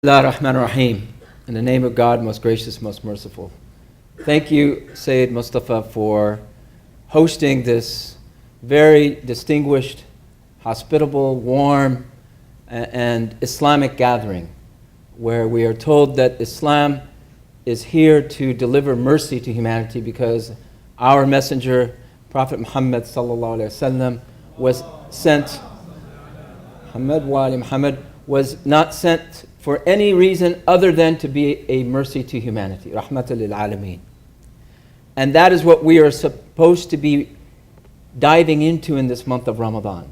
Bismillah ar-Rahman ar-Rahim. In the name of God, most gracious, most merciful. Thank you, Sayyid Mustafa, for hosting this very distinguished, hospitable, warm, and Islamic gathering, where we are told that Islam is here to deliver mercy to humanity because our messenger, Prophet Muhammad sallallahu alaihi wasallam, was sent. Muhammad was not sent for any reason other than to be a mercy to humanity, rahmatan lil alameen. And that is what we are supposed to be diving into in this month of Ramadan.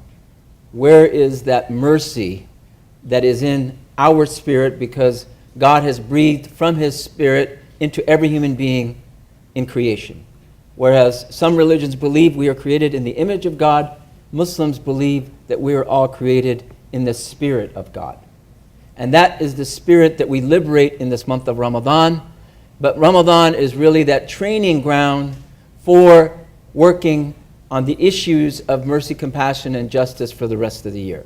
Where is that mercy that is in our spirit, because God has breathed from His Spirit into every human being in creation. Whereas some religions believe we are created in the image of God, Muslims believe that we are all created in the Spirit of God. And that is the spirit that we liberate in this month of Ramadan. But Ramadan is really that training ground for working on the issues of mercy, compassion, and justice for the rest of the year.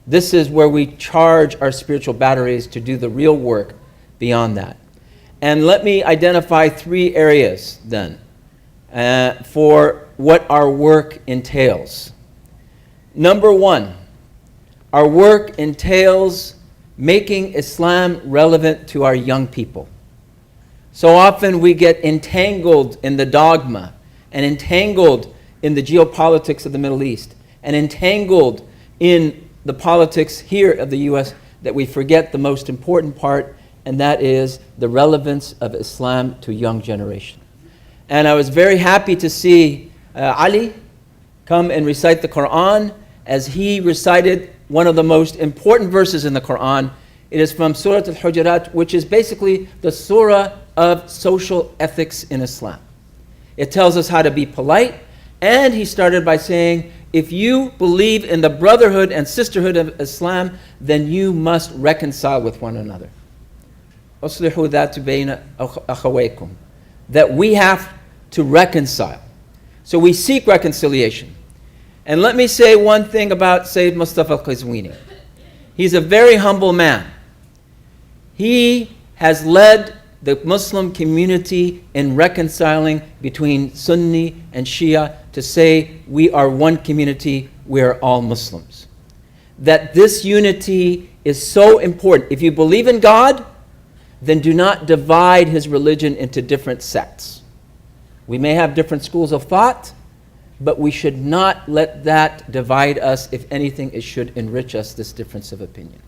This is where we charge our spiritual batteries to do the real work beyond that. And let me identify 3 areas then for what our work entails. Number 1, our work entails making Islam relevant to our young people. So often we get entangled in the dogma and entangled in the geopolitics of the Middle East and entangled in the politics here of the U.S. that we forget the most important part, and that is the relevance of Islam to young generation. And I was very happy to see Ali come and recite the Quran as he recited one of the most important verses in the Quran. It is from Surah Al-Hujurat, which is basically the surah of social ethics in Islam. It tells us how to be polite, and he started by saying, if you believe in the brotherhood and sisterhood of Islam, then you must reconcile with one another. أُصْلِحُوا ذَاتُ بَيْنَ أَخَوَيْكُمْ. That we have to reconcile. So we seek reconciliation. And let me say one thing about Sayyid Mustafa al-Qazwini. He's a very humble man. He has led the Muslim community in reconciling between Sunni and Shia to say we are one community, we are all Muslims. That this unity is so important. If you believe in God, then do not divide His religion into different sects. We may have different schools of thought, but we should not let that divide us. If anything, it should enrich us, this difference of opinion.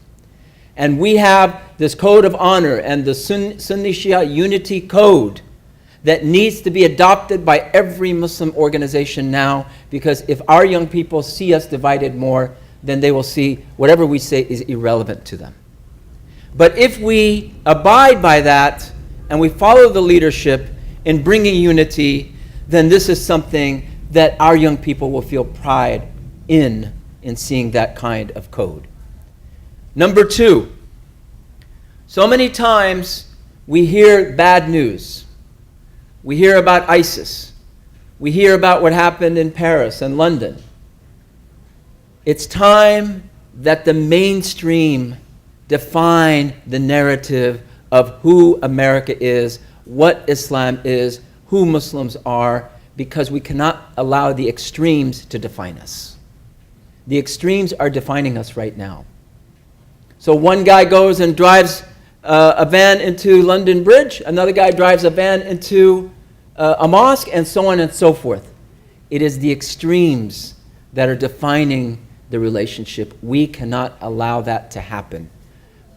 And we have this code of honor and the Sunni Shia unity code that needs to be adopted by every Muslim organization now, because if our young people see us divided more, then they will see whatever we say is irrelevant to them. But if we abide by that and we follow the leadership in bringing unity, then this is something that our young people will feel pride in seeing that kind of code. Number 2, so many times we hear bad news. We hear about ISIS. We hear about what happened in Paris and London. It's time that the mainstream define the narrative of who America is, what Islam is, who Muslims are, because we cannot allow the extremes to define us. The extremes are defining us right now. So one guy goes and drives a van into London Bridge, another guy drives a van into a mosque, and so on and so forth. It is the extremes that are defining the relationship. We cannot allow that to happen.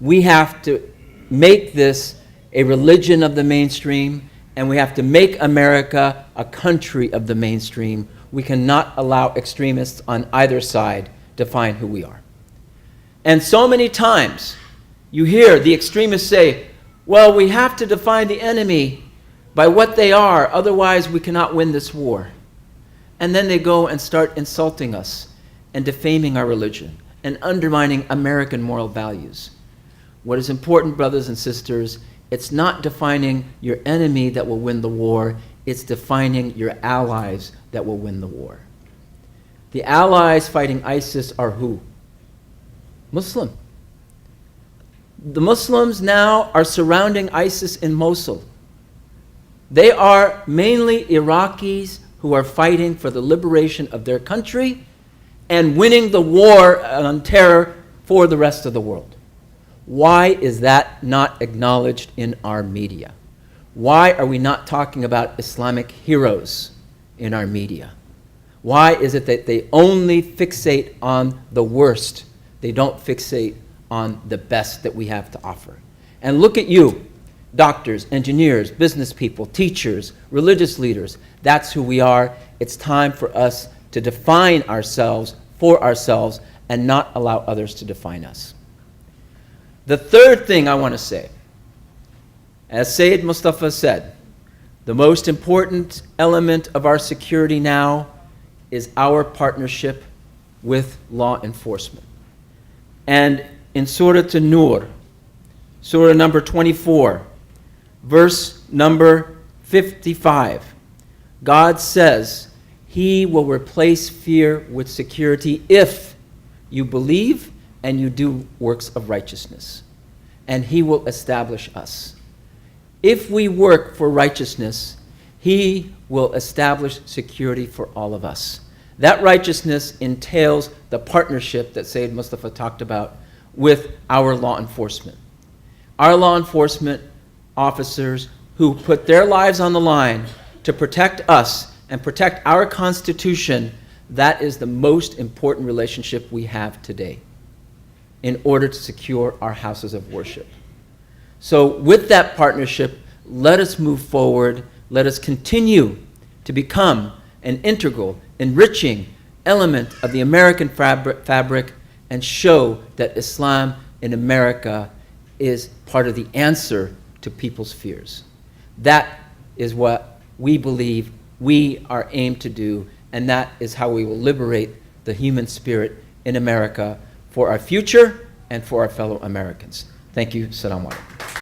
We have to make this a religion of the mainstream, and we have to make America a country of the mainstream. We cannot allow extremists on either side define who we are. And so many times you hear the extremists say, well, we have to define the enemy by what they are, otherwise we cannot win this war. And then they go and start insulting us and defaming our religion and undermining American moral values. What is important, brothers and sisters, it's not defining your enemy that will win the war, it's defining your allies that will win the war. The allies fighting ISIS are who? Muslim. The Muslims now are surrounding ISIS in Mosul. They are mainly Iraqis who are fighting for the liberation of their country and winning the war on terror for the rest of the world. Why is that not acknowledged in our media? Why are we not talking about Islamic heroes in our media? Why is it that they only fixate on the worst? They don't fixate on the best that we have to offer. And look at you, doctors, engineers, business people, teachers, religious leaders. That's who we are. It's time for us to define ourselves for ourselves and not allow others to define us. The third thing I want to say, as Sayyid Mustafa said, the most important element of our security now is our partnership with law enforcement. And in Surah An-Nur, Surah number 24, verse number 55, God says, He will replace fear with security if you believe and you do works of righteousness. And He will establish us. If we work for righteousness, He will establish security for all of us. That righteousness entails the partnership that Sayyid Mustafa talked about with our law enforcement. Our law enforcement officers who put their lives on the line to protect us and protect our Constitution, that is the most important relationship we have today in order to secure our houses of worship. So with that partnership, let us move forward. Let us continue to become an integral, enriching element of the American fabric and show that Islam in America is part of the answer to people's fears. That is what we believe we are aimed to do, and that is how we will liberate the human spirit in America for our future and for our fellow Americans. Thank you. Assalamu alaikum.